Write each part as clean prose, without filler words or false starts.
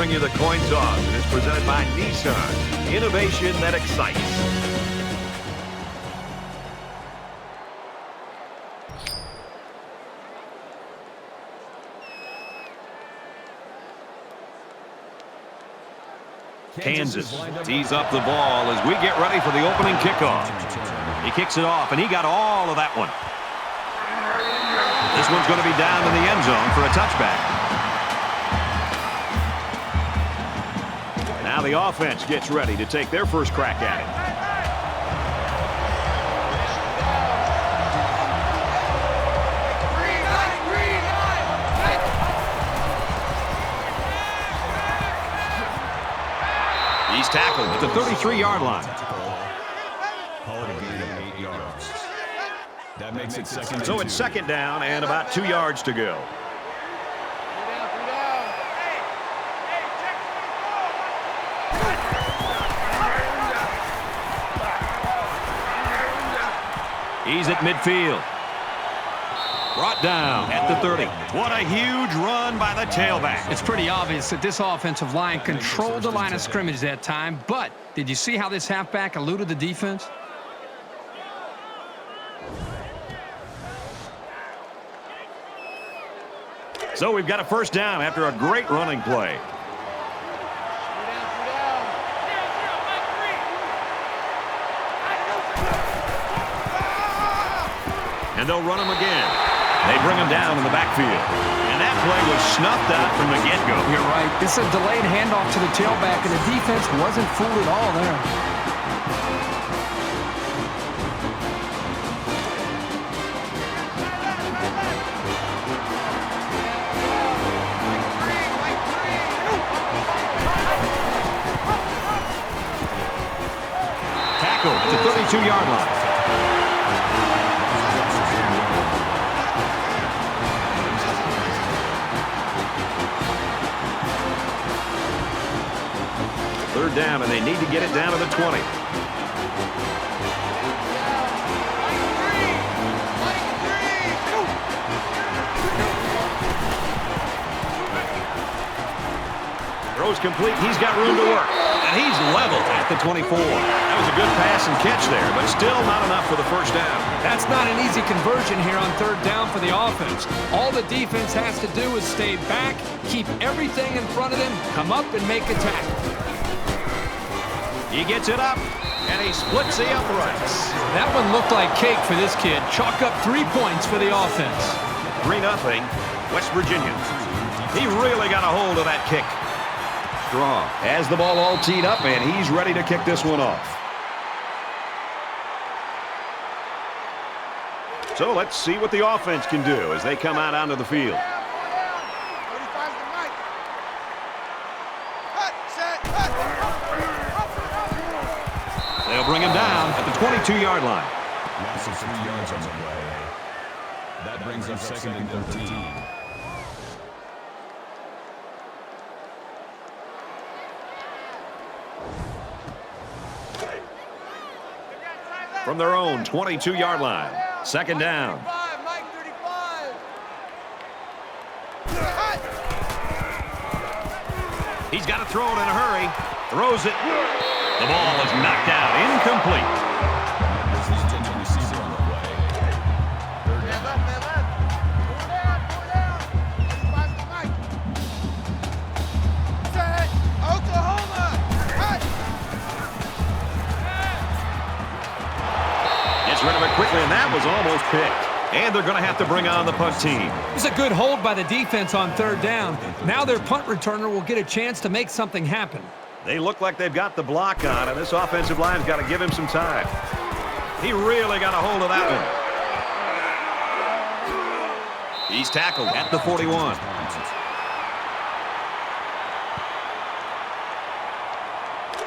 bring you the coin toss, and it's presented by Nissan. Innovation that excites. Kansas tees up the ball as we get ready for the opening kickoff. He kicks it off, and he got all of that one. This one's going to be down in the end zone for a touchback. Now the offense gets ready to take their first crack at it. He's tackled at the 33-yard line. Call it a gain of 8 yards. That makes it second. So it's second down and about 2 yards to go. He's at midfield. Brought down at the 30. What a huge run by the tailback. It's pretty obvious that this offensive line controlled the line of scrimmage that time, but did you see how this halfback eluded the defense? So we've got a first down after a great running play. And they'll run him again. They bring him down in the backfield. And that play was snuffed out from the get-go. You're right. It's a delayed handoff to the tailback, and the defense wasn't fooled at all there. Tackle at the 32-yard line. Third down, and they need to get it down to the 20. Throws complete. He's got room to work. And he's leveled at the 24. That was a good pass and catch there, but still not enough for the first down. That's not an easy conversion here on third down for the offense. All the defense has to do is stay back, keep everything in front of them, come up and make a tackle. He gets it up, and he splits the uprights. That one looked like cake for this kid. Chalk up 3 points for the offense. 3-0, West Virginia. He really got a hold of that kick. Strong has the ball all teed up, and he's ready to kick this one off. So let's see what the offense can do as they come out onto the field. They'll bring him down at the 22-yard line. Loss of 3 yards on the play. That brings up second and 13. From their own 22-yard line. Second down. He's got to throw it in a hurry. Throws it. The ball is knocked out. Incomplete. Gets rid of it quickly, and that was almost picked. And they're going to have to bring on the punt team. It was a good hold by the defense on third down. Now their punt returner will get a chance to make something happen. They look like they've got the block on, and this offensive line's got to give him some time. He really got a hold of that one. He's tackled at the 41.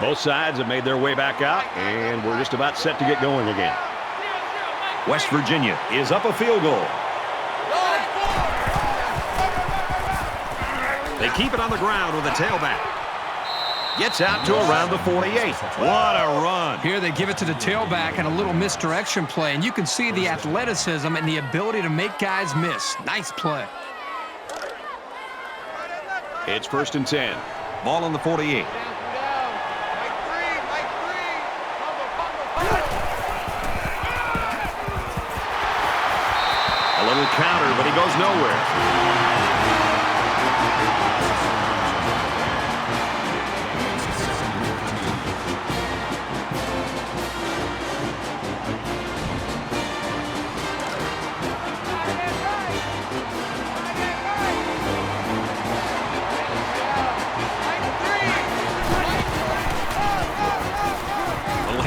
Both sides have made their way back out, and we're just about set to get going again. West Virginia is up a field goal. They keep it on the ground with a tailback. Gets out to around the 48. What a run. Here they give it to the tailback and a little misdirection play, and you can see the athleticism and the ability to make guys miss. Nice play. It's 1st and 10. Ball on the 48. A little counter, but he goes nowhere.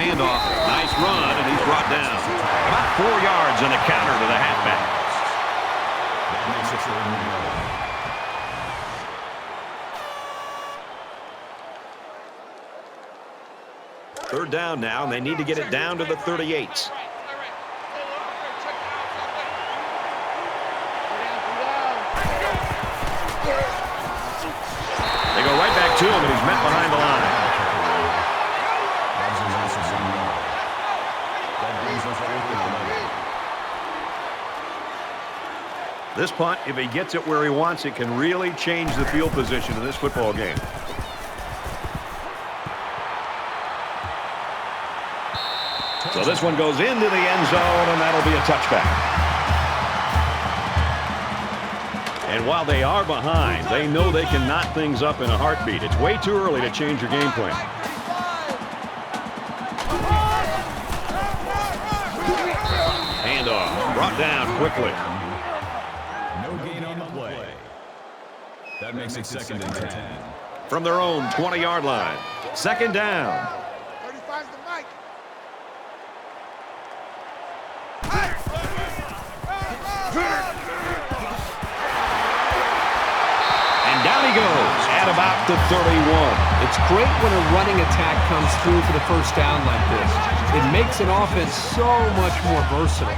Handoff. Nice run, and he's brought down. About 4 yards and a counter to the halfback. That makes it 3rd and 1. 3rd down now, and they need to get it down to the 38. They go right back to him, and he's met behind the line. This punt, if he gets it where he wants it, can really change the field position in this football game. So this one goes into the end zone, and that'll be a touchback. And while they are behind, they know they can knot things up in a heartbeat. It's way too early to change your game plan. Handoff, brought down quickly. That makes it 2nd and 10. From their own 20-yard line. 2nd down. 35's the mic. And down he goes at about the 31. It's great when a running attack comes through for the 1st down like this. It makes an offense so much more versatile.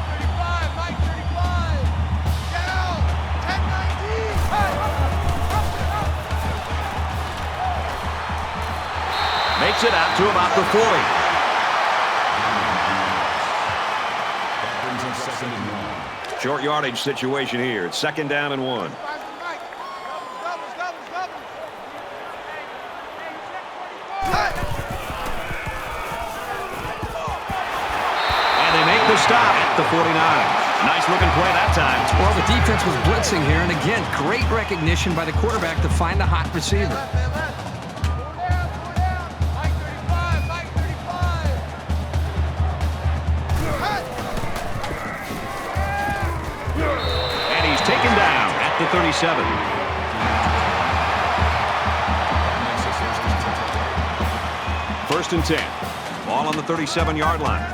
Makes it out to about the 40. That brings him 2nd and 1. Short yardage situation here. It's 2nd down and 1. And they make the stop at the 49. Nice looking play that time. Well, the defense was blitzing here, and again, great recognition by the quarterback to find a hot receiver. Taken down at the 37. First and 10. Ball on the 37-yard line.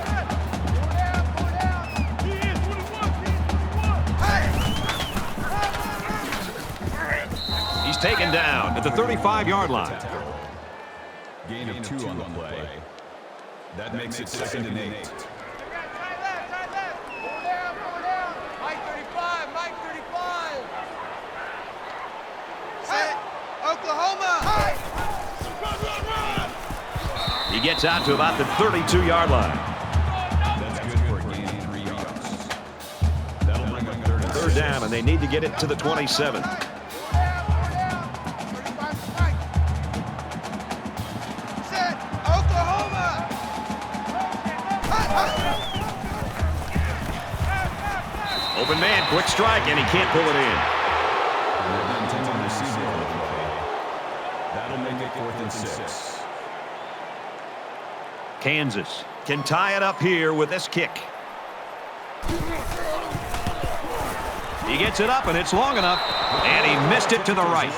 He's taken down at the 35-yard line. Gain of 2 on the play. That makes it 2nd and 8. He gets out to about the 32-yard line. That's good for a gain of 3 yards. That'll bring up 3rd down, and they need to get it to the 27. Open man, quick strike, and he can't pull it in. That'll make it 4th and 6. Kansas can tie it up here with this kick. He gets it up, and it's long enough, and he missed it to the right.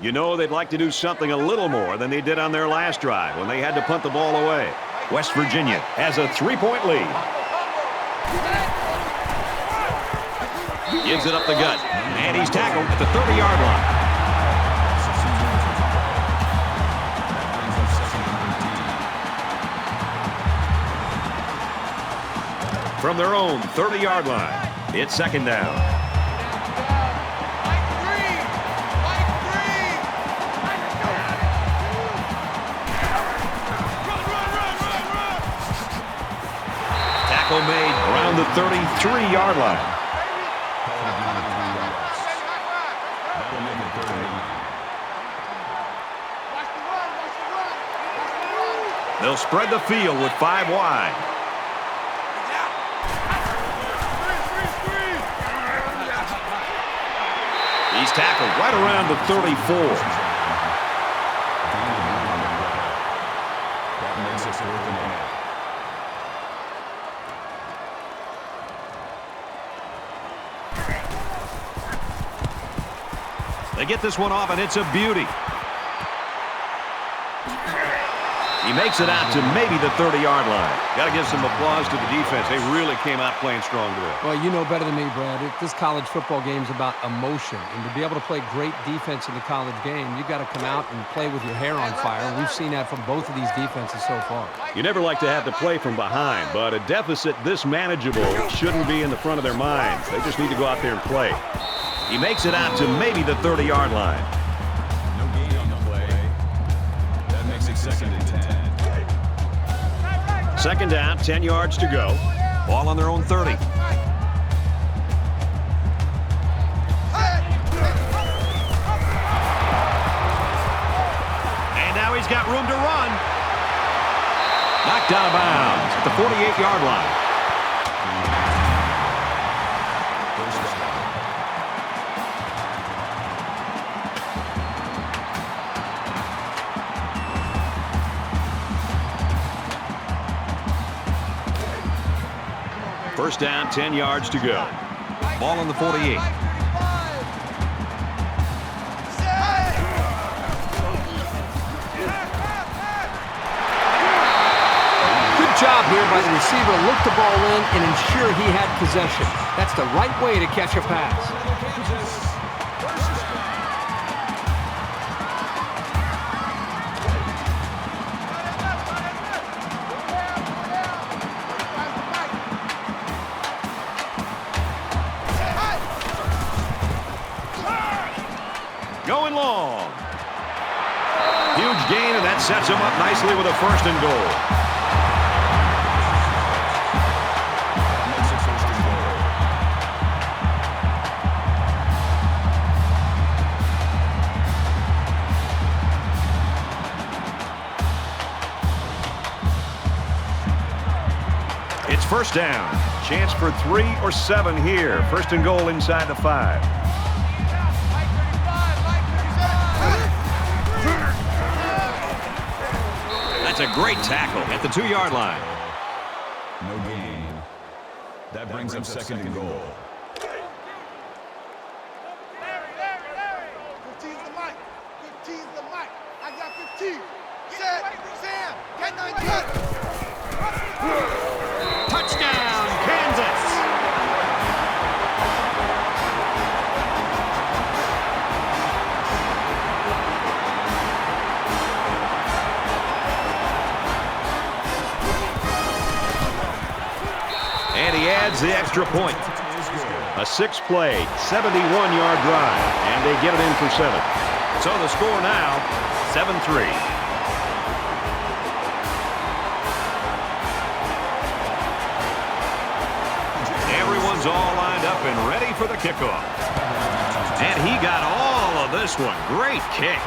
You know, they'd like to do something a little more than they did on their last drive when they had to punt the ball away. West Virginia has a 3-point lead. Gives it up the gut, and he's tackled at the 30-yard line. From their own 30-yard line, it's 2nd down. Tackle made around the 33-yard line. That'll make it 3rd and 8. They'll spread the field with 5 wide. He's tackled right around the 34. That makes it 4th and 8. They get this one off, and it's a beauty. He makes it out to maybe the 30-yard line. Got to give some applause to the defense. They really came out playing strong today. Well, you know better than me, Brad. This college football game is about emotion. And to be able to play great defense in the college game, you got to come out and play with your hair on fire. And we've seen that from both of these defenses so far. You never like to have to play from behind, but a deficit this manageable shouldn't be in the front of their minds. They just need to go out there and play. He makes it out to maybe the 30-yard line. No gain on the play. That makes it 2nd and 10. 2nd down, 10 yards to go. Ball on their own 30. And now he's got room to run. Knocked out of bounds at the 48-yard line. First down, 10 yards to go. Ball on the 48. Good job here by the receiver. Look the ball in and ensure he had possession. That's the right way to catch a pass. Going long. Huge gain, and that sets him up nicely with a 1st and goal. It's 1st down. Chance for 3 or 7 here. 1st and goal inside the 5. That's a great tackle at the 2-yard line. No gain. That brings up 2nd and goal. 15's the mic. 15's the mic. I got 15. Set. Sam. Get 9 cut. Touchdown, Kansas. And he adds the extra point. A 6-play, 71-yard drive, and they get it in for 7. So the score now, 7-3. Everyone's all lined up and ready for the kickoff. And he got all of this one. Great kick.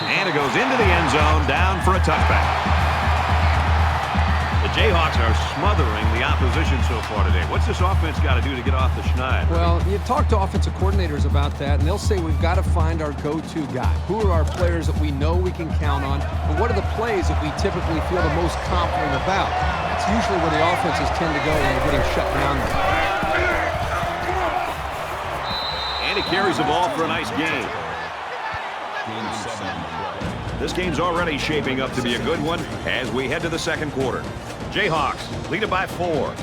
And it goes into the end zone, down for a touchback. The Jayhawks are smothering the opposition so far today. What's this offense got to do to get off the schneid? Well, you talk to offensive coordinators about that, and they'll say we've got to find our go-to guy. Who are our players that we know we can count on, and what are the plays that we typically feel the most confident about? That's usually where the offenses tend to go when they're getting shut down there. And he carries the ball for a nice gain. Gain of 7 on the play. This game's already shaping up to be a good one as we head to the 2nd quarter. Jayhawks lead it by 4.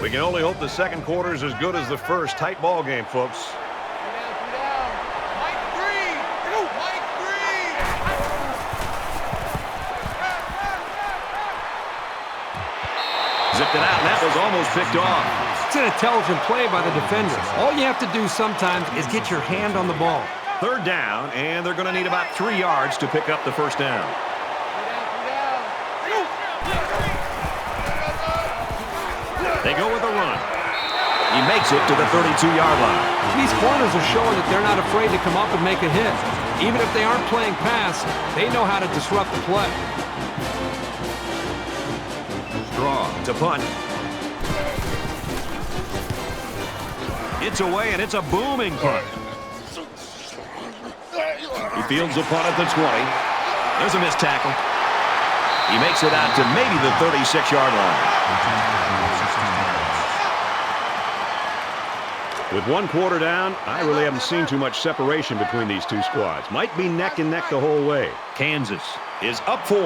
We can only hope the 2nd quarter is as good as the first. Tight ball game, folks. Zipped it out, and that was almost picked off. It's an intelligent play by the defender. All you have to do sometimes is get your hand on the ball. Third down, and they're going to need about 3 yards to pick up the first down. They go with a run. He makes it to the 32-yard line. These corners are showing that they're not afraid to come up and make a hit. Even if they aren't playing pass, they know how to disrupt the play. Straw to punt. It's away, and it's a booming punt. He fields the punt at the 20. There's a missed tackle. He makes it out to maybe the 36-yard line. With 1 quarter down, I really haven't seen too much separation between these two squads. Might be neck and neck the whole way. Kansas is up 4.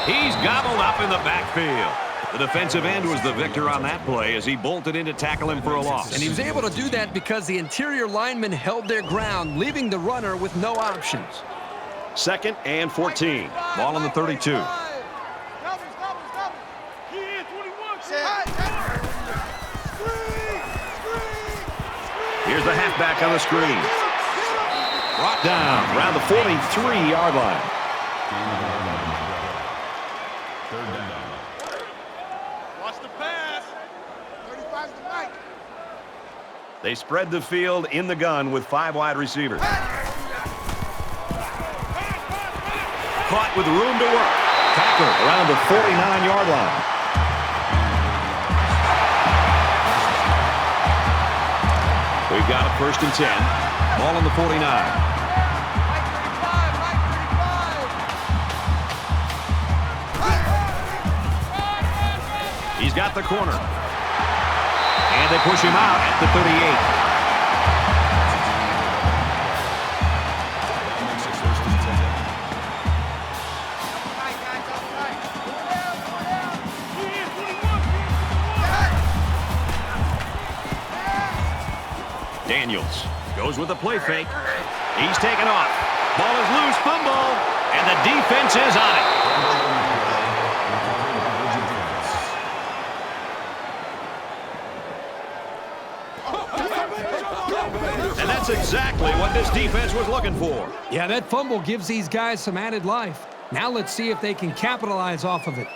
He's gobbled up in the backfield. The defensive end was the victor on that play as he bolted in to tackle him for a loss. And he was able to do that because the interior linemen held their ground, leaving the runner with no options. 2nd and 14. Ball on the 32. Here's the halfback on the screen. Brought down around the 43-yard line. They spread the field in the gun with 5 wide receivers. Caught with room to work. Tackle around the 49-yard line. We've got a 1st and 10. Ball on the 49. He's got the corner. And they push him out at the 38. Daniels goes with a play fake. He's taken off. Ball is loose, fumble, and the defense is on it. And that's exactly what this defense was looking for. Yeah, that fumble gives these guys some added life. Now let's see if they can capitalize off of it.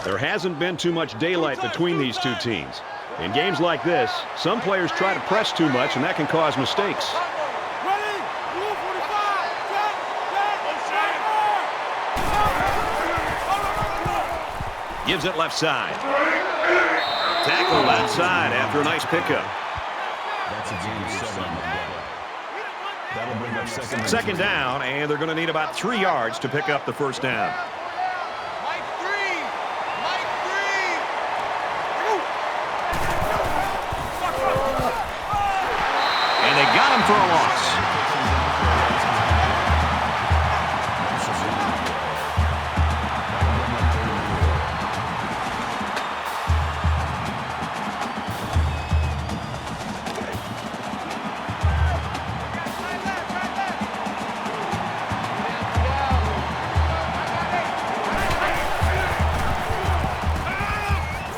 There hasn't been too much daylight between these two teams. In games like this, some players try to press too much, and that can cause mistakes. Gives it left side. Tackle outside after a nice pickup. That's a gain of 7. That'll bring up 2nd down, and they're going to need about 3 yards to pick up the first down. And they got him for a loss.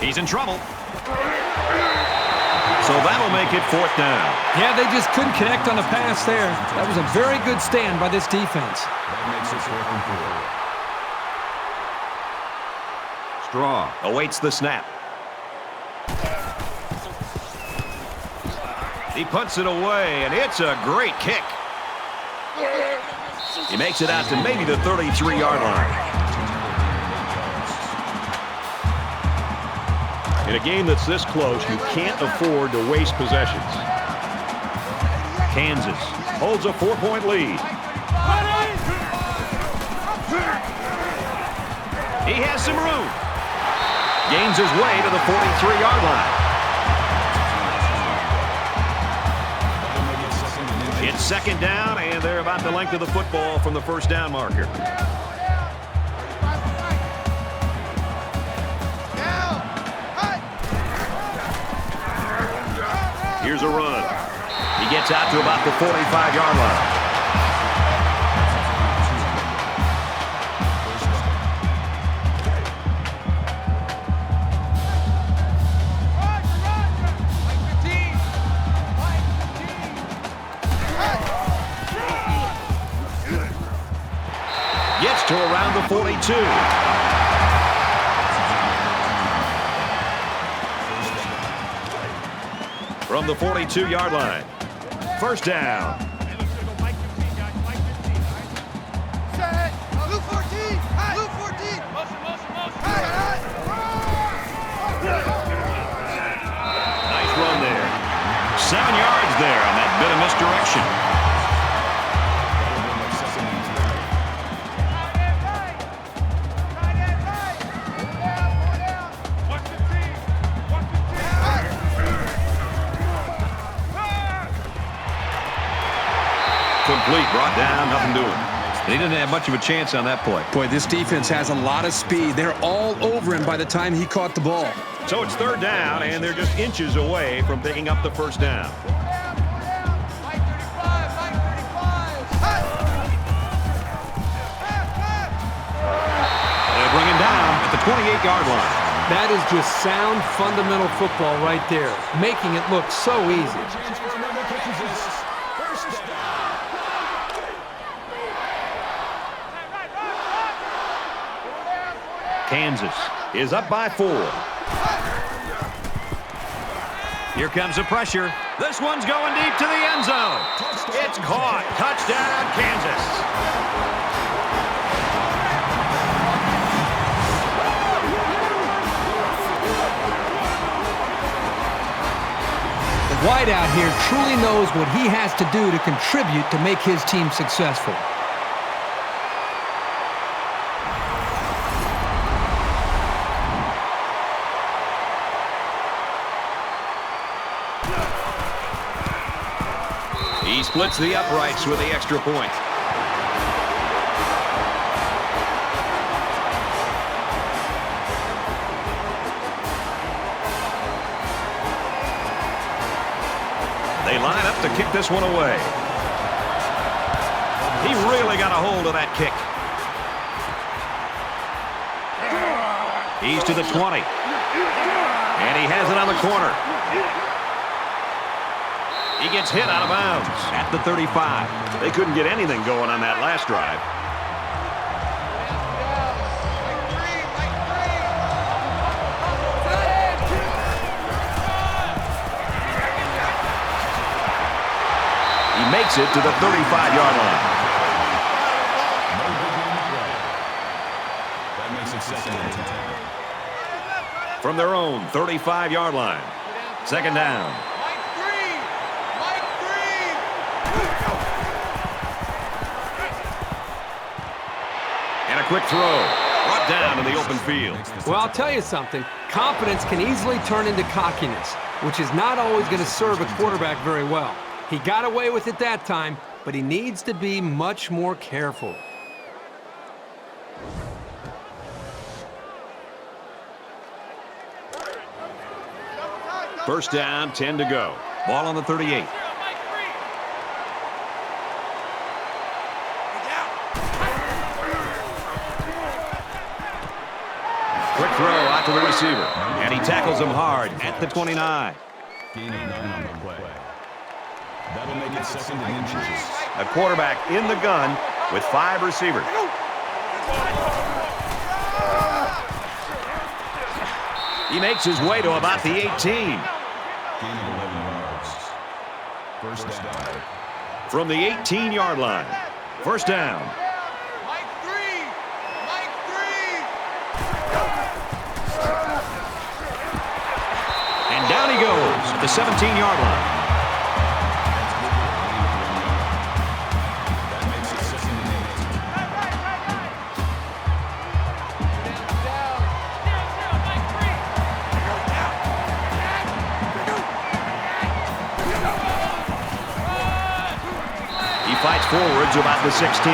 He's in trouble. So that'll make it 4th down. Yeah, they just couldn't connect on the pass there. That was a very good stand by this defense. That makes it 4th and 4. Straw awaits the snap. He punts it away, and it's a great kick. He makes it out to maybe the 33-yard line. In a game that's this close, you can't afford to waste possessions. Kansas holds a 4-point lead. He has some room. Gains his way to the 43-yard line. It's 2nd down, and they're about the length of the football from the first down marker. Here's a run. He gets out to about the 45-yard line. the 42. From the 42-yard line. First down. Blue 14. Blue 14. Nice run there. 7 yards there on that bit of misdirection. Complete, brought down, nothing doing. He didn't have much of a chance on that play. Boy, this defense has a lot of speed. They're all over him by the time he caught the ball. So it's third down, and they're just inches away from picking up the first down. They'll bring him down at the 28-yard line. That is just sound, fundamental football right there, making it look so easy. Kansas is up by 4. Here comes the pressure. This one's going deep to the end zone. It's caught. Touchdown, Kansas. The wideout here truly knows what he has to do to contribute to make his team successful. He splits the uprights with the extra point. They line up to kick this one away. He really got a hold of that kick. He's to the 20. And he has it on the corner. He gets hit out of bounds at the 35. They couldn't get anything going on that last drive. He makes it to the 35-yard line. That makes it second and 10. From their own 35-yard line. Second down. And a quick throw. Brought down in the open field. Well, I'll tell you something. Confidence can easily turn into cockiness, which is not always going to serve a quarterback very well. He got away with it that time, but he needs to be much more careful. First down, 10 to go. Ball on the 38. Quick throw out to the receiver. And he tackles him hard at the 29. Gain of 9 on the play. That'll make it second and inches. A quarterback in the gun with 5 receivers. He makes his way to about the 18. Gain of 11 yards. First down. From the 18-yard line. First down. And down he goes at the 17-yard line. That makes it second and 8. He fights forward to about the 16.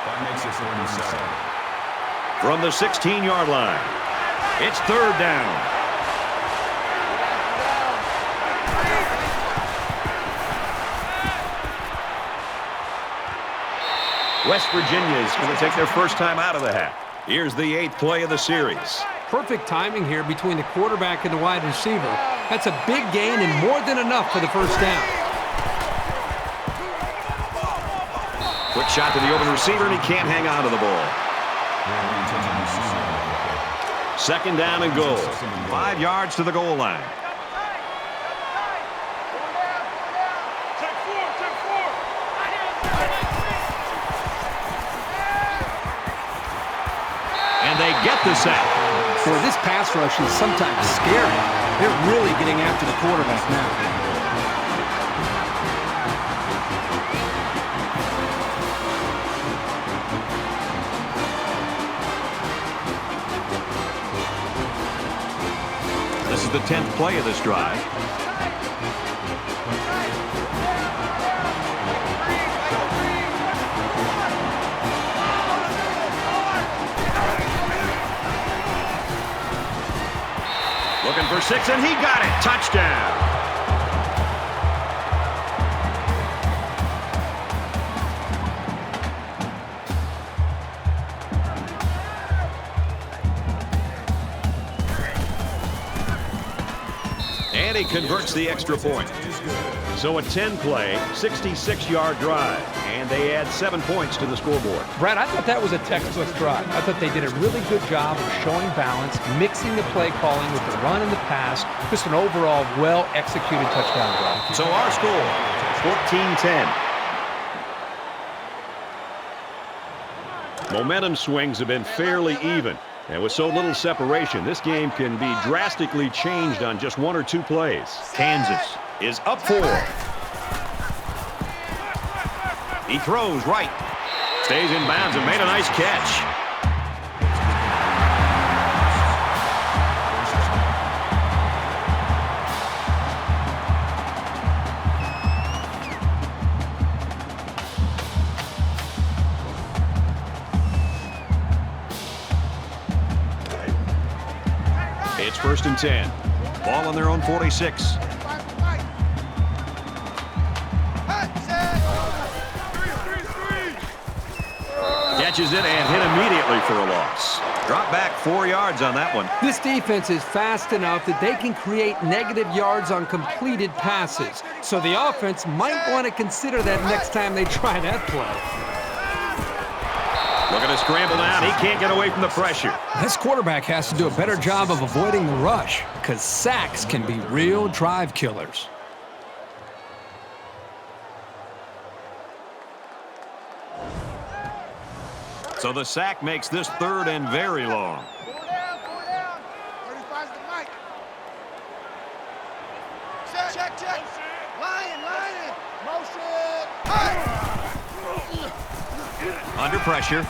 That makes it 47. From the 16-yard line. It's third down. West Virginia is going to take their first time out of the half. Here's the 8th play of the series. Perfect timing here between the quarterback and the wide receiver. That's a big gain and more than enough for the first down. Quick shot to the open receiver, and he can't hang on to the ball. Second down and goal. 5 yards to the goal line. And they get the sack. Boy, this pass rush is sometimes scary. They're really getting after the quarterback now. This is the 10th play of this drive. Looking for 6, and he got it. Touchdown. And he converts the extra point. So a 10-play, 66-yard drive. And they add 7 points to the scoreboard. Brad, I thought that was a textbook drive. I thought they did a really good job of showing balance, mixing the play calling with the run and the pass. Just an overall well-executed touchdown drive. So our score, 14-10. Momentum swings have been fairly even. And with so little separation, this game can be drastically changed on just 1 or 2 plays. Kansas is up 4. He throws right. Stays in bounds and made a nice catch. It's 1st and 10. Ball on their own 46. Catches it and hit immediately for a loss. Drop back 4 yards on that one. This defense is fast enough that they can create negative yards on completed passes. So the offense might want to consider that next time they try that play. Looking to scramble down. He can't get away from the pressure. This quarterback has to do a better job of avoiding the rush because sacks can be real drive killers. So the sack makes this 3rd and very long. 4 down. 35's the mic. Check. Lion. Motion. Under pressure.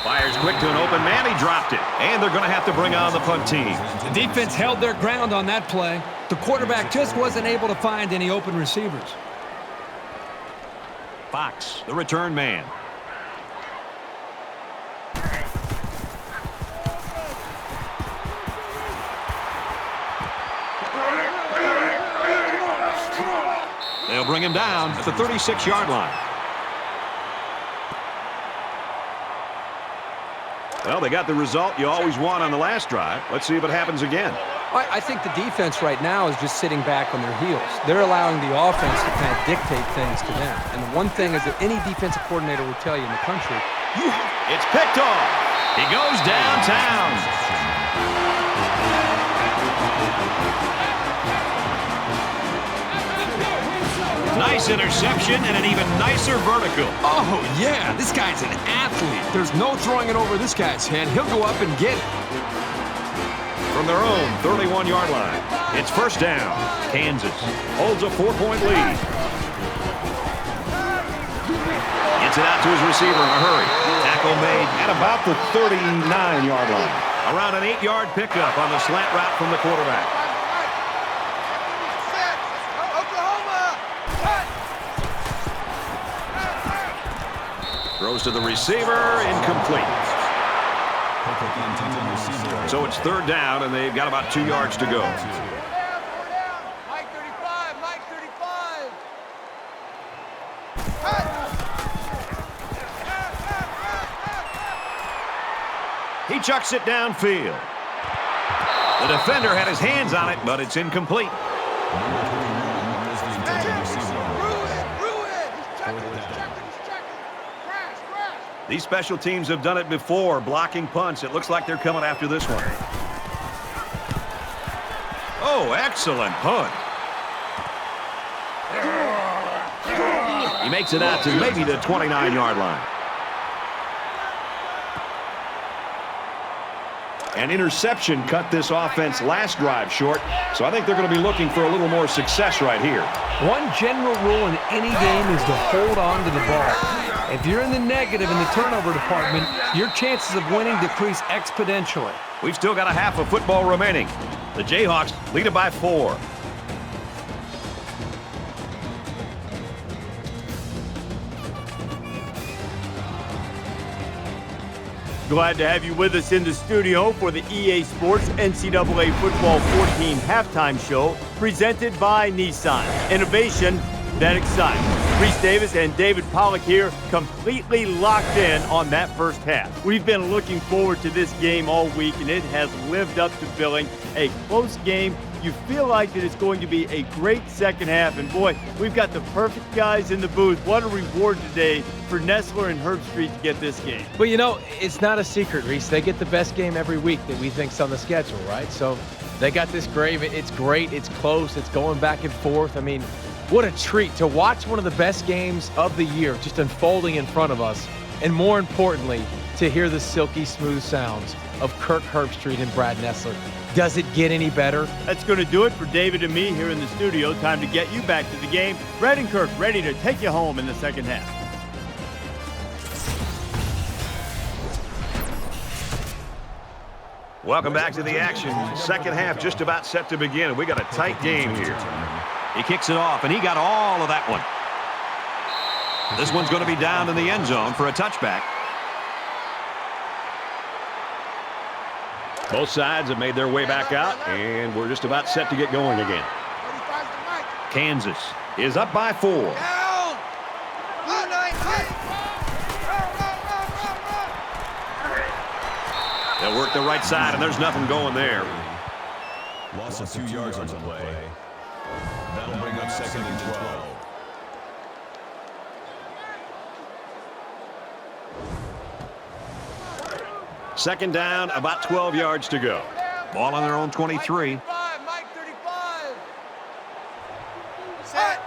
Fires quick to an open man. He dropped it. And they're going to have to bring on the punt team. The defense held their ground on that play. The quarterback just wasn't able to find any open receivers. Fox, the return man. They'll bring him down at the 36-yard line. Well, they got the result you always want on the last drive. Let's see if it happens again. I think the defense right now is just sitting back on their heels. They're allowing the offense to kind of dictate things to them. And the one thing is that any defensive coordinator will tell you in the country, it's picked off. He goes downtown. Nice interception and an even nicer vertical. Oh, yeah, this guy's an athlete. There's no throwing it over this guy's head. He'll go up and get it. From their own 31-yard line, it's 1st down. Kansas holds a 4-point lead. Gets it out to his receiver in a hurry. Tackle made at about the 39-yard line. Around an 8-yard pickup on the slant route from the quarterback. Throws to the receiver, incomplete. So it's 3rd down, and they've got about 2 yards to go. 4 down. Mike 35. He chucks it downfield. The defender had his hands on it, but it's incomplete. He's checking. Crash. These special teams have done it before, blocking punts. It looks like they're coming after this one. Oh, excellent punt. He makes it out to maybe the 29-yard line. An interception cut this offense last drive short, so I think they're going to be looking for a little more success right here. One general rule in any game is to hold on to the ball. If you're in the negative in the turnover department, your chances of winning decrease exponentially. We've still got a half of football remaining. The Jayhawks lead it by 4. Glad to have you with us in the studio for the EA Sports NCAA Football 14 halftime show presented by Nissan. Innovation that excites. Reese Davis and David Pollack here, completely locked in on that first half. We've been looking forward to this game all week, and it has lived up to billing. A close game. You feel like that it's going to be a great second half, and boy, we've got the perfect guys in the booth. What a reward today for Nessler and Herbstreit to get this game. Well, you know, it's not a secret, Reese. They get the best game every week that we think's on the schedule, right? So they got this grave. It's great. It's close. It's going back and forth. I mean, what a treat to watch one of the best games of the year just unfolding in front of us. And more importantly, to hear the silky smooth sounds of Kirk Herbstreit and Brad Nessler. Does it get any better? That's going to do it for David and me here in the studio. Time to get you back to the game. Brad and Kirk ready to take you home in the second half. Welcome back to the action. Second half just about set to begin. We got a tight game here. He kicks it off, and he got all of that one. This one's going to be down in the end zone for a touchback. Both sides have made their way back out, and we're just about set to get going again. Kansas is up by 4. They'll work the right side, and there's nothing going there. Loss of 2 yards on the play. That'll bring up 2nd and 12. Second down, about 12 yards to go. Ball on their own 23. Mike 35. Set.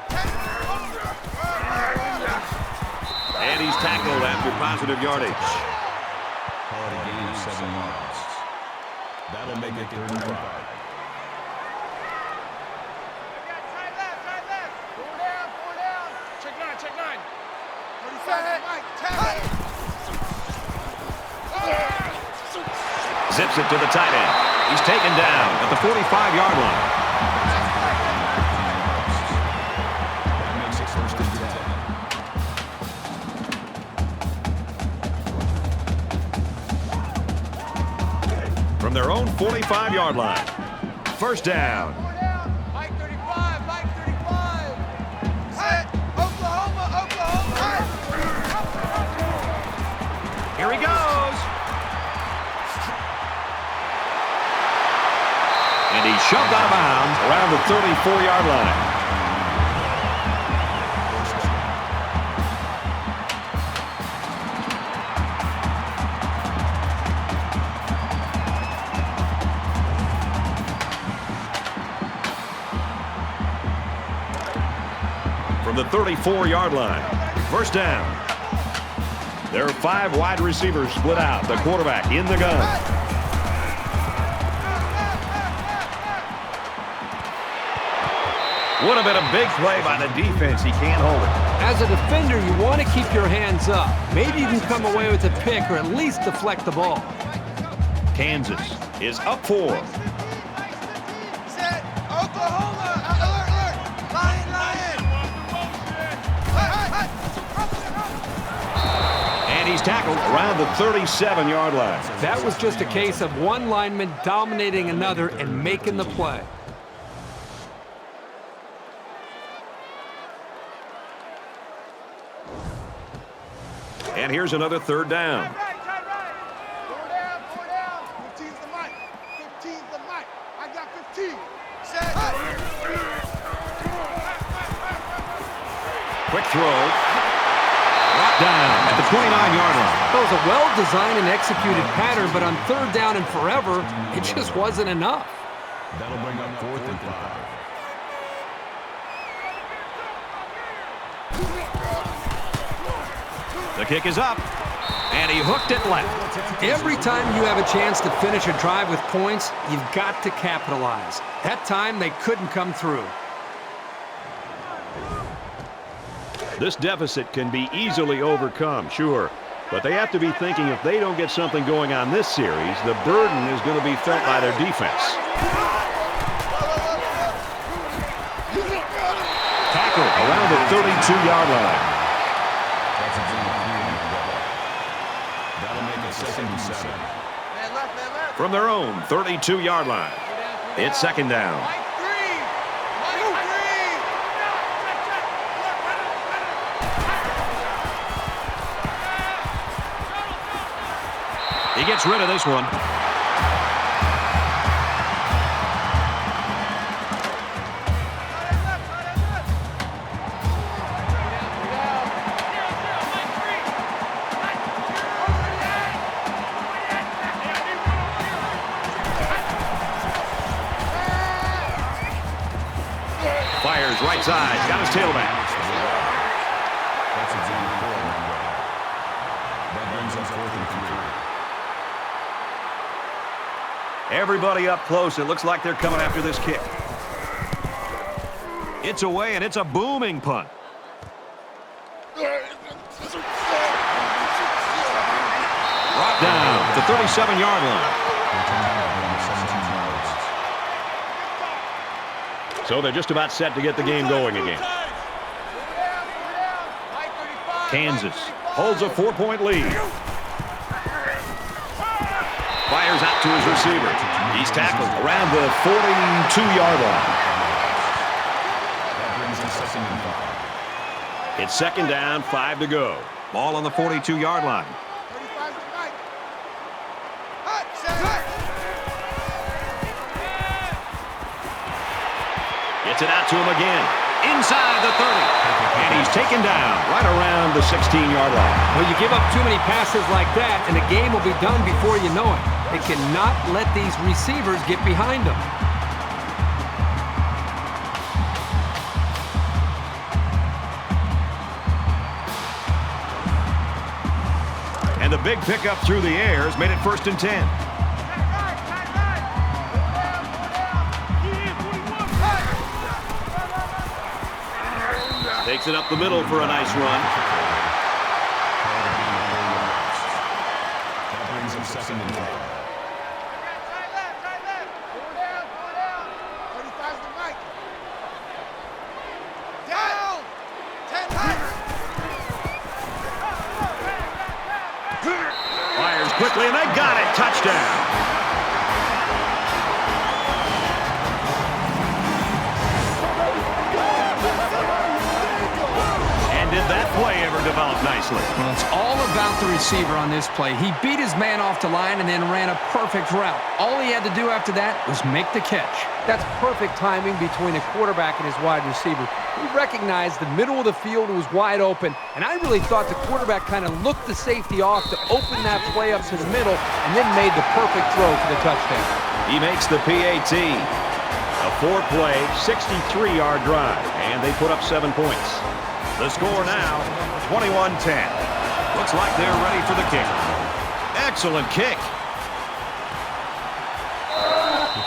And he's tackled after positive yardage. Call it a gain of 7 yards. That'll make it 3rd and 5. Four down. Check 9. 35, Mike. Tag. Zips it to the tight end. He's taken down at the 45-yard line. That makes it 1st and 10. From their own 45-yard line. First down. Mike 35. Set. Oklahoma. Here he goes. And he shoved out of bounds around the 34-yard line. From the 34-yard line, first down. There are 5 wide receivers split out. The quarterback in the gun. Would have been a big play by the defense. He can't hold it. As a defender, you want to keep your hands up. Maybe you can come away with a pick or at least deflect the ball. Kansas is up 4. Set. Oklahoma. Alert. Lion. And he's tackled around the 37-yard line. That was just a case of one lineman dominating another and making the play. And here's another third down. Four down. 15's the mic. I got 15. Set. Quick throw. Brought down at the 29-yard line. That was a well-designed and executed pattern, but on third down and forever, it just wasn't enough. That'll bring up 4th and 5. The kick is up, and he hooked it left. Every time you have a chance to finish a drive with points, you've got to capitalize. That time, they couldn't come through. This deficit can be easily overcome, sure. But they have to be thinking if they don't get something going on this series, the burden is going to be felt by their defense. Tackle around the 32-yard line. That'll make it 2nd and 7. From their own 32-yard line. It's 2nd down. He gets rid of this one. Fires right side. Got his tailback. That's a 0-4 number. That brings us 4th and 3. Everybody up close. It looks like they're coming after this kick. It's away, and it's a booming punt. Brought down to the 37-yard line. So they're just about set to get the game going again. Kansas holds a 4-point lead. Fires out to his receiver. He's tackled around the 42-yard line. That brings us 2nd and 5. It's 2nd down, 5 to go. Ball on the 42-yard line. Gets it out to him again. Inside the 30. And he's taken down right around the 16-yard line. Well, you give up too many passes like that, and the game will be done before you know it. They cannot let these receivers get behind them. And the big pickup through the air has made it 1st and 10. Takes it up the middle for a nice run. That brings him 2nd and 10. Fires quickly, and they got it. Touchdown. Did that play ever develop nicely? Well, it's all about the receiver on this play. He beat his man off the line and then ran a perfect route. All he had to do after that was make the catch. That's perfect timing between the quarterback and his wide receiver. He recognized the middle of the field was wide open, and I really thought the quarterback kind of looked the safety off to open that play up to the middle and then made the perfect throw for the touchdown. He makes the PAT. A 4-play, 63-yard drive, and they put up 7 points. The score now, 21-10. Looks like they're ready for the kick. Excellent kick.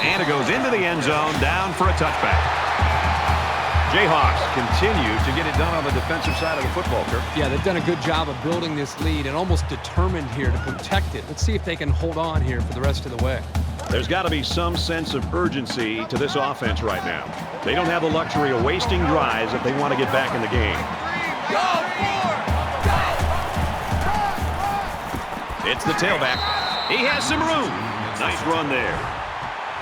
And it goes into the end zone, down for a touchback. Jayhawks continue to get it done on the defensive side of the football, Kirk. Yeah, they've done a good job of building this lead and almost determined here to protect it. Let's see if they can hold on here for the rest of the way. There's got to be some sense of urgency to this offense right now. They don't have the luxury of wasting drives if they want to get back in the game. It's the tailback. He has some room. Nice run there.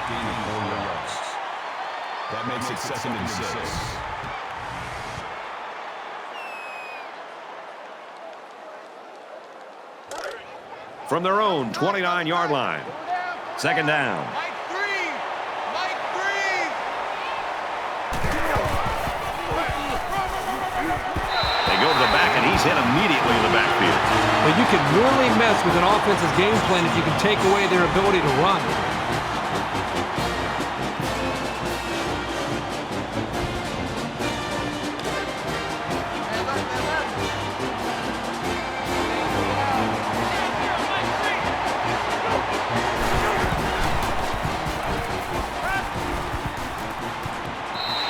Gain of 4 yards. That makes it 2nd and 6. From their own 29-yard line. 2nd down. They go to the back, and And he's hit immediately in the backfield. Well, you can really mess with an offense's game plan if you can take away their ability to run.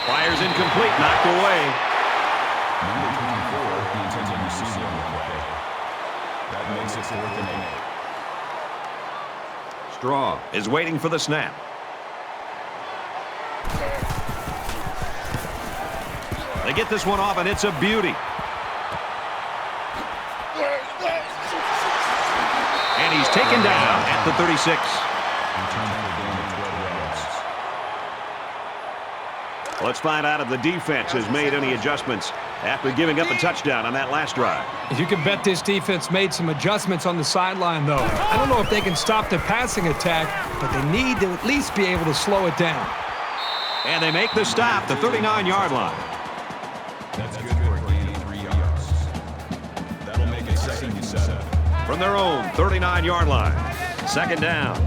Fires incomplete, knocked away. Number 24, the intended receiver on the play. That makes it 4th and 8. Straw is waiting for the snap. They get this one off, and it's a beauty. And he's taken down at the 36. Let's find out if the defense has made any adjustments after giving up a touchdown on that last drive. You can bet this defense made some adjustments on the sideline, though. I don't know if they can stop the passing attack, but they need to at least be able to slow it down. And they make the stop, the 39-yard line. That's good for a gain of 3 yards. That'll make it 2nd and 7. From their own 39-yard line. 2nd down.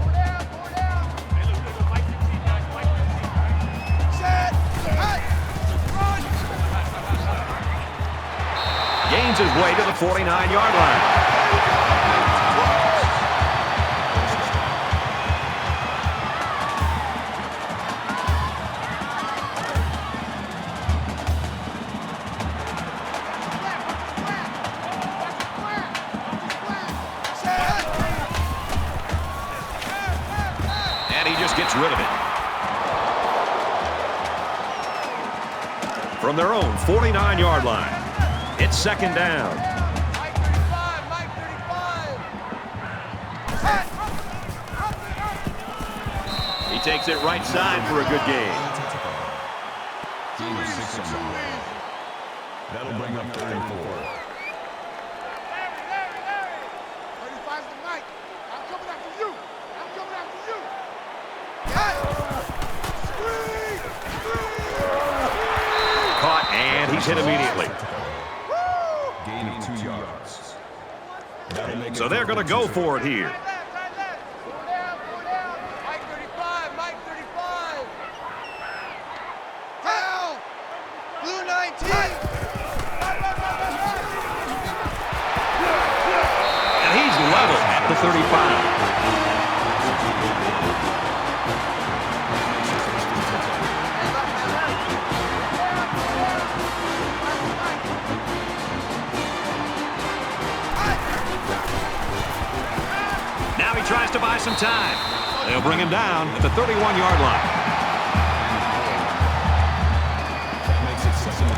Gains his way to the 49-yard line. And he just gets rid of it. From their own 49-yard line. It's 2nd down. Mike 35, Mike 35. He takes it right side for a good gain. Gain of 6 on the play. That'll bring up 3rd and 4. 35's the Mike. I'm coming after you. I'm coming after you. Caught, and he's hit immediately. Gain of 2 yards. That'll make So they're going to go for it here. Go down. Mike 35, Mike 35. Down. Blue 19. And he's level at the 35. Now he tries to buy some time. They'll bring him down at the 31-yard line.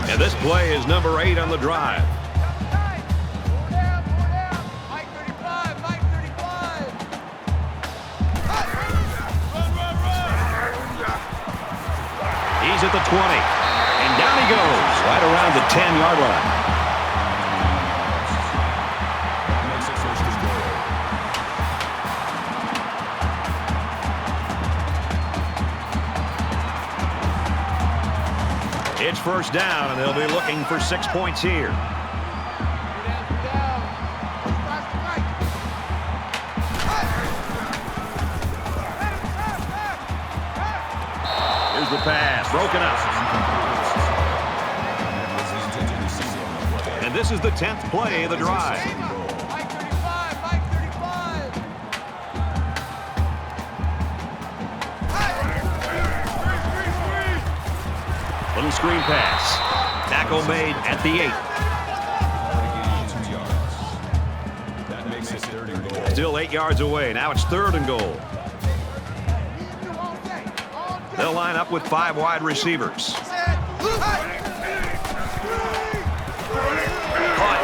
And this play is number 8 on the drive. Mike 35, Mike 35. He's at the 20. And down he goes, right around the 10-yard line. It's 1st down, and they'll be looking for 6 points here. Here's the pass, broken up. And this is the 10th play of the drive. Mike 35, Mike 35. Little screen pass. Tackle made at the 8. That makes it 3rd and goal. Still 8 yards away. Now it's 3rd and goal. They'll line up with 5 wide receivers. Caught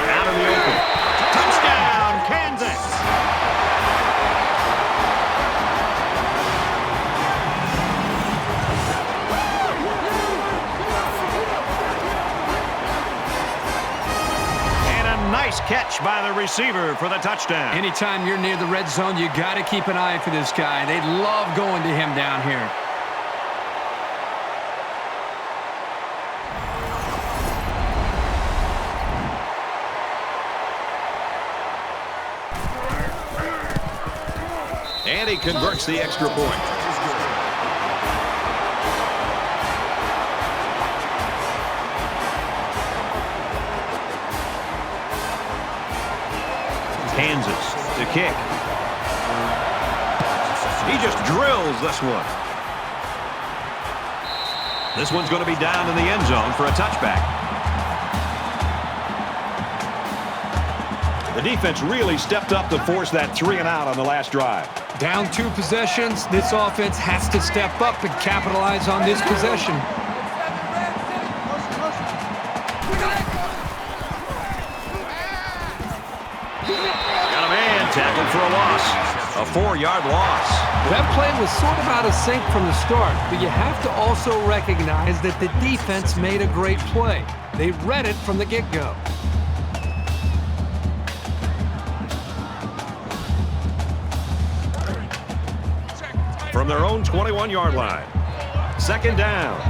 out in the open. Touchdown, Kansas! And a nice catch by the receiver for the touchdown. Anytime you're near the red zone, you got to keep an eye for this guy. They love going to him down here. And he converts the extra point. Kansas to kick. He just drills this one. This one's going to be down in the end zone for a touchback. The defense really stepped up to force that 3-and-out on the last drive. Down 2 possessions. This offense has to step up and capitalize on this possession. Got a man tackled for a loss. A 4-yard loss. That play was sort of out of sync from the start, but you have to also recognize that the defense made a great play. They read it from the get-go. From their own 21-yard line. 2nd down.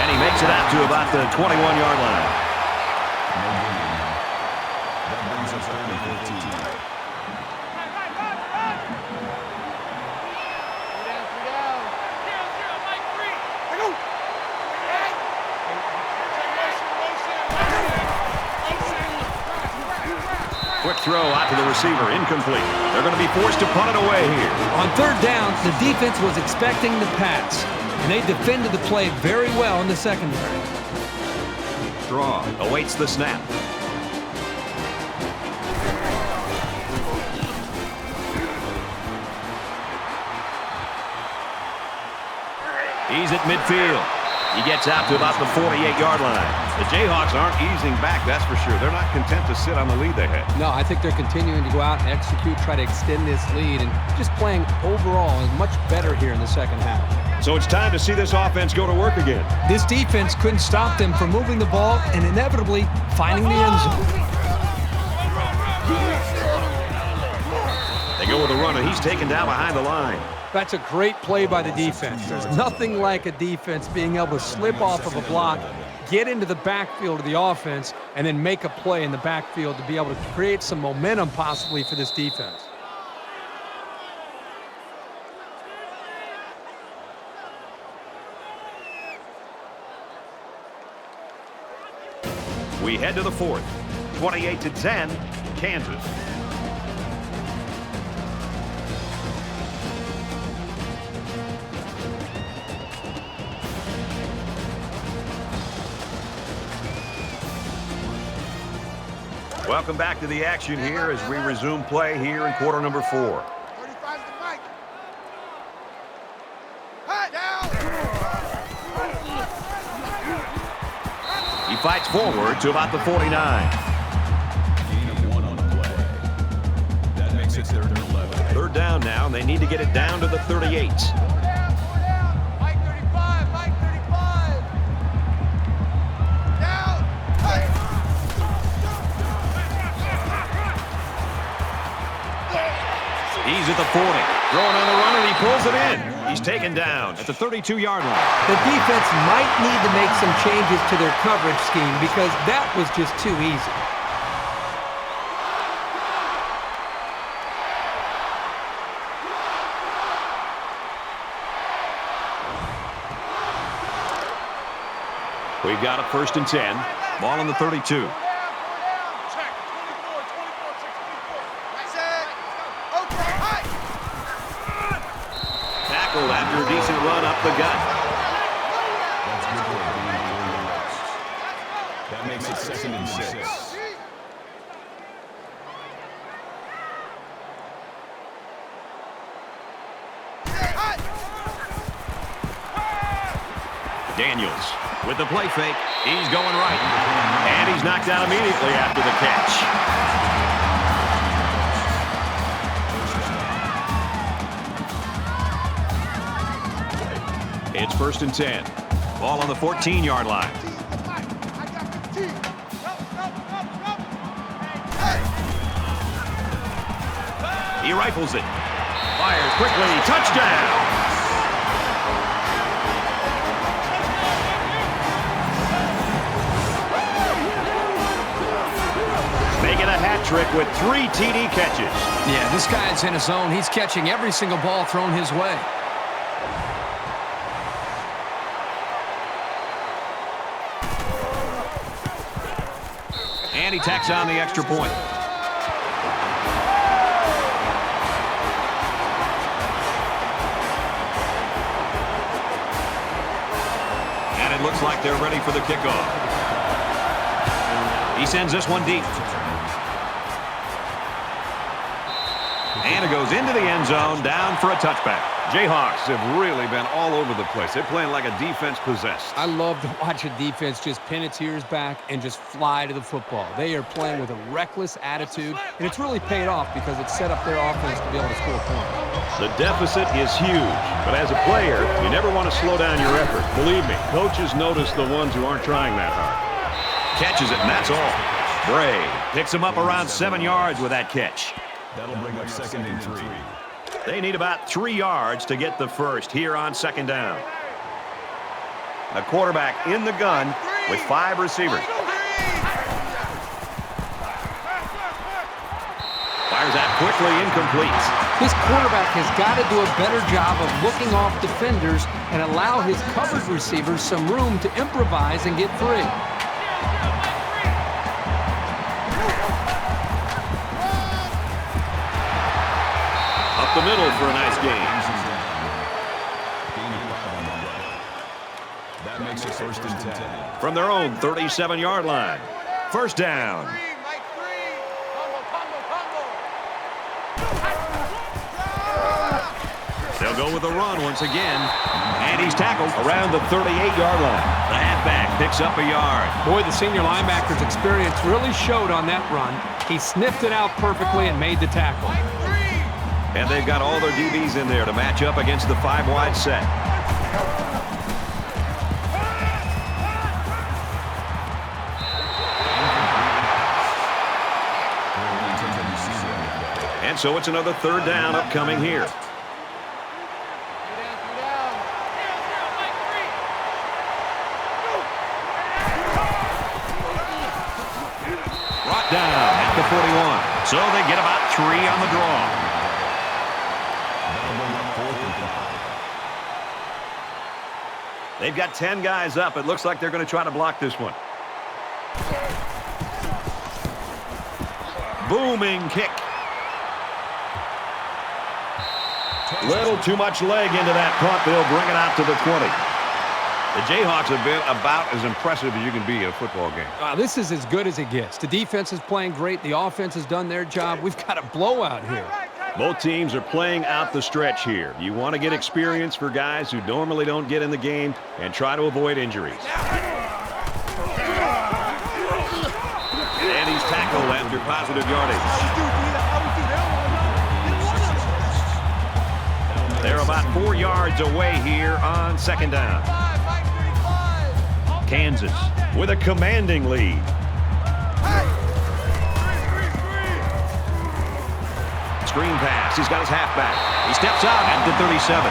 And he makes it out to about the 21-yard line. That brings us down to 15. Quick throw out to the receiver, incomplete. They're going to be forced to punt it away here. On 3rd down, the defense was expecting the pass, and they defended the play very well in the secondary. Draw awaits the snap. He's at midfield. He gets out to about the 48-yard line. The Jayhawks aren't easing back, that's for sure. They're not content to sit on the lead they had. No, I think they're continuing to go out and execute, try to extend this lead, and just playing overall much better here in the second half. So it's time to see this offense go to work again. This defense couldn't stop them from moving the ball and inevitably finding the end zone. They go with a run, and he's taken down behind the line. That's a great play by the defense. There's nothing like a defense being able to slip off of a block, get into the backfield of the offense, and then make a play in the backfield to be able to create some momentum possibly for this defense. We head to the 4th. 28-10, Kansas. Welcome back to the action here as we resume play here in quarter number 4. 35's the mic. Hot down. He fights forward to about the 49. Gain of 1 on the play. That makes it 3rd and 11. 3rd down now, and they need to get it down to the 38. Mike 35, Mike 35. Down. Hey. He's at the 40. Throwing on the run, and he pulls it in. He's taken down at the 32-yard line. The defense might need to make some changes to their coverage scheme because that was just too easy. We've got it 1st and 10. Ball on the 32. After a decent run up the gut. That's good for a gain of 4 yards. That makes it 2nd and 6. Daniels with the play fake. He's going right. And he's knocked out immediately after the catch. It's 1st and 10. Ball on the 14-yard line. He rifles it. Fires quickly. Touchdown. hat trick with 3 TD catches. Yeah, this guy's in his zone. He's catching every single ball thrown his way. And he tacks on the extra point. And it looks like they're ready for the kickoff. He sends this one deep. And it goes into the end zone, down for a touchback. Jayhawks have really been all over the place. They're playing like a defense possessed. I love to watch a defense just pin its ears back and just fly to the football. They are playing with a reckless attitude, and it's really paid off because it set up their offense to be able to score points. The deficit is huge, but as a player, you never want to slow down your effort. Believe me, coaches notice the ones who aren't trying that hard. Catches it, and that's all. Bray picks him up around 7 yards with that catch. That'll bring up 2nd and 3. They need about 3 yards to get the first here on 2nd down. The quarterback in the gun with 5 receivers. Fires that quickly, incomplete. This quarterback has got to do a better job of looking off defenders and allow his covered receivers some room to improvise and get free. Up the middle for a nice gain. That makes it 1st and 10. From their own 37-yard line. First down. They'll go with a run once again. And he's tackled around the 38-yard line. The halfback picks up a yard. Boy, the senior linebacker's experience really showed on that run. He sniffed it out perfectly and made the tackle. And they've got all their DBs in there to match up against the 5-wide set. And so it's another 3rd down upcoming here. Brought down at the 41. So they get about 3 on the draw. They've got 10 guys up. It looks like they're going to try to block this one. Booming kick. Little too much leg into that punt. They'll bring it out to the 20. The Jayhawks have been about as impressive as you can be in a football game. This is as good as it gets. The defense is playing great. The offense has done their job. We've got a blowout here. Both teams are playing out the stretch here. You want to get experience for guys who normally don't get in the game and try to avoid injuries. And he's tackled after positive yardage. They're about 4 yards away here on 2nd down. Kansas with a commanding lead. Screen pass. He's got his halfback. He steps out at the 37.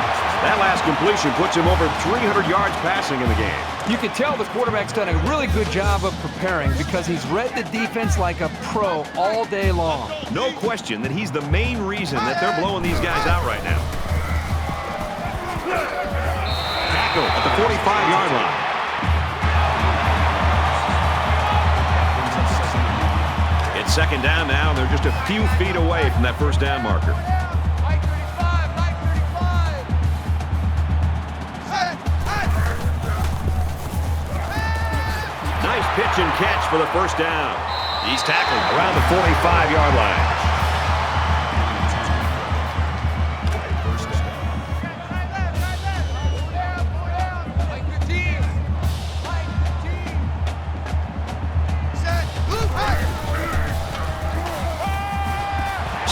That last completion puts him over 300 yards passing in the game. You can tell the quarterback's done a really good job of preparing because he's read the defense like a pro all day long. No question that he's the main reason that they're blowing these guys out right now. Tackle at the 45-yard line. It's 2nd down now, and they're just a few feet away from that 1st down marker. Nice pitch and catch for the 1st down. He's tackled around the 45-yard line.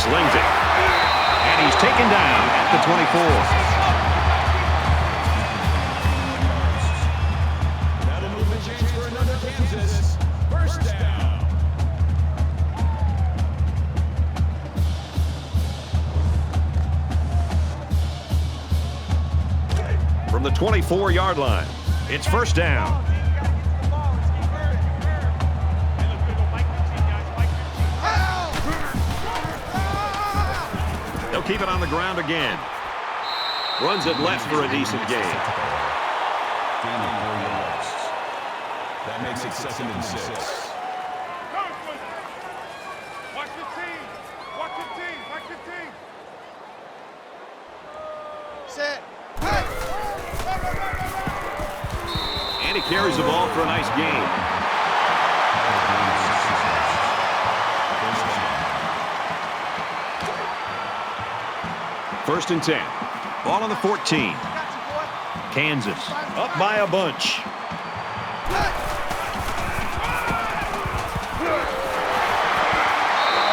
Slings it. And he's taken down at the 24. That'll move the chains for another Kansas. 1st down. From the 24-yard line, it's 1st down. keep it on the ground again. Runs it left for a decent gain. Gain of 4 yards. That makes it 2nd and 6. Watch your team. Watch your team. Watch your team. Set. Hey. And he carries the ball for a nice gain. First and 10. Ball on the 14. Kansas up by a bunch.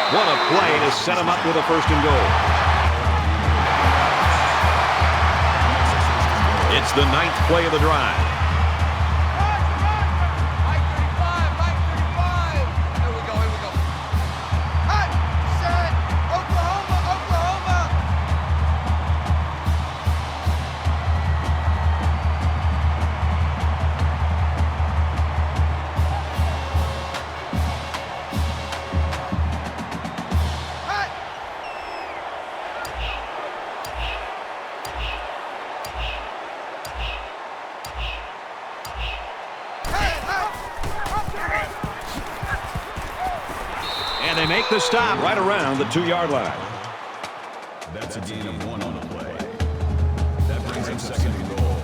What a play to set him up with a 1st and goal. It's the 9th play of the drive. Mike 35. Here we go. Hey, set. Oklahoma. And they make the stop right around the 2-yard line. That's a gain of 1 on the play. That brings up 2nd and goal.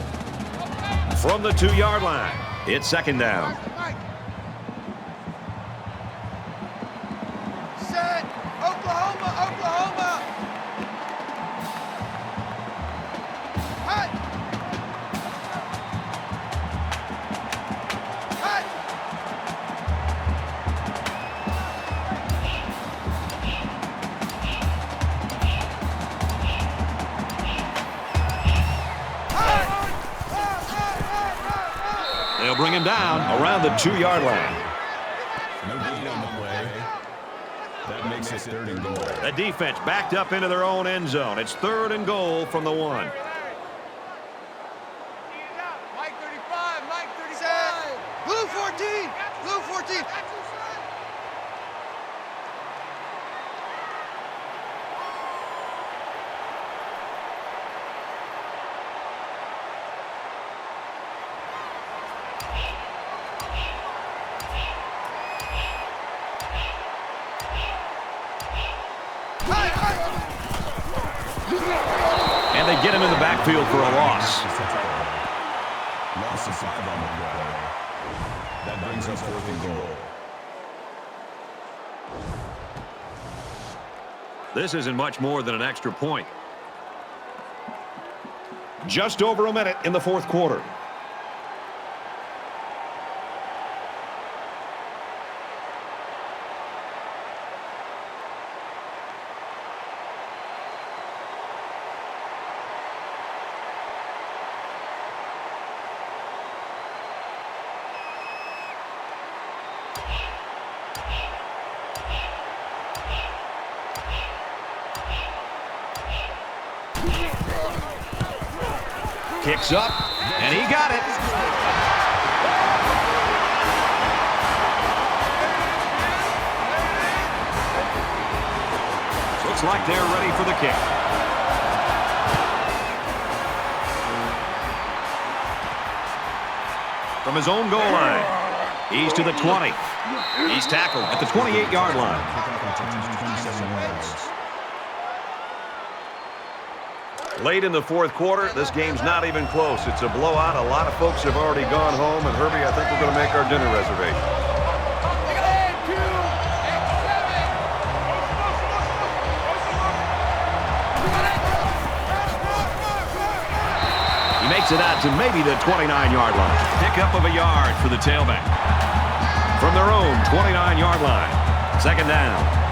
From the 2-yard line, it's 2nd down. Set. Oklahoma. Hey. They'll bring him down around the 2-yard line. No gain on the play. That makes it 3rd and goal. The defense backed up into their own end zone. It's 3rd and goal from the 1. Mike 35. Set. Blue 14. And they get him in the backfield for a loss. Loss of 5 on the play. That brings us 4th and goal. This isn't much more than an extra point. Just over a minute in the 4th quarter. Kicks up, and he got it. Looks like they're ready for the kick. From his own goal line, he's to the 20. He's tackled at the 28-yard line. Late in the 4th quarter, this game's not even close. It's a blowout. A lot of folks have already gone home, and Herbie, I think we're going to make our dinner reservation. He makes it out to maybe the 29-yard line. Pickup of a yard for the tailback. From their own 29-yard line, 2nd down.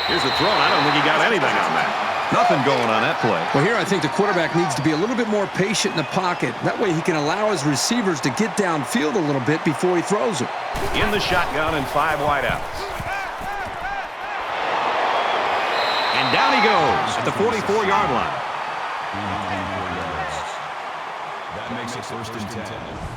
Here's the throw. I don't think he got anything on that. Nothing going on that play. Well, here I think the quarterback needs to be a little bit more patient in the pocket. That way he can allow his receivers to get downfield a little bit before he throws it. In the shotgun and 5 wideouts. And down he goes at the 44-yard line. That makes it first and 10.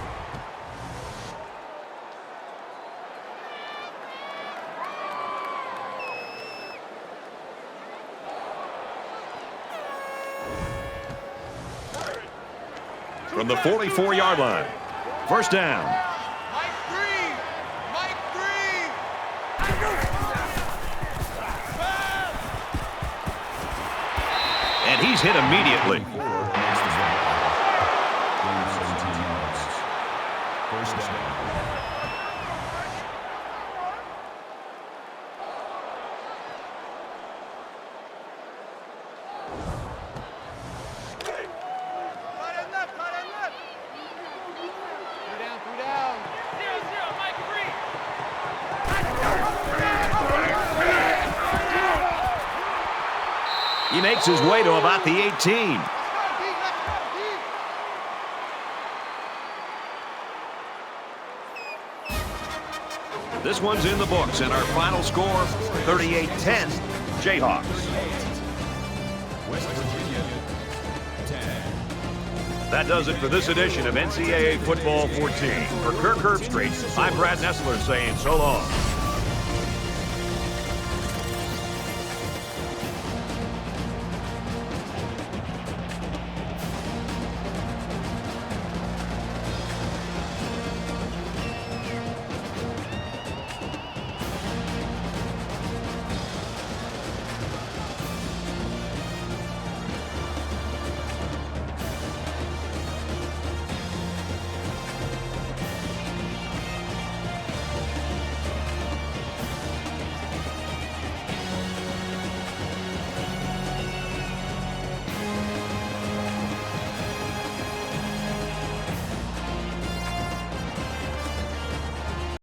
From the 44-yard line. First down. Mike Green! Mike Green! And he's hit immediately. First down. He makes his way to about the 18. This one's in the books, and our final score, 38-10, Jayhawks. West Virginia, 10. That does it for this edition of NCAA Football 14. For Kirk Herbstreit, I'm Brad Nessler saying so long.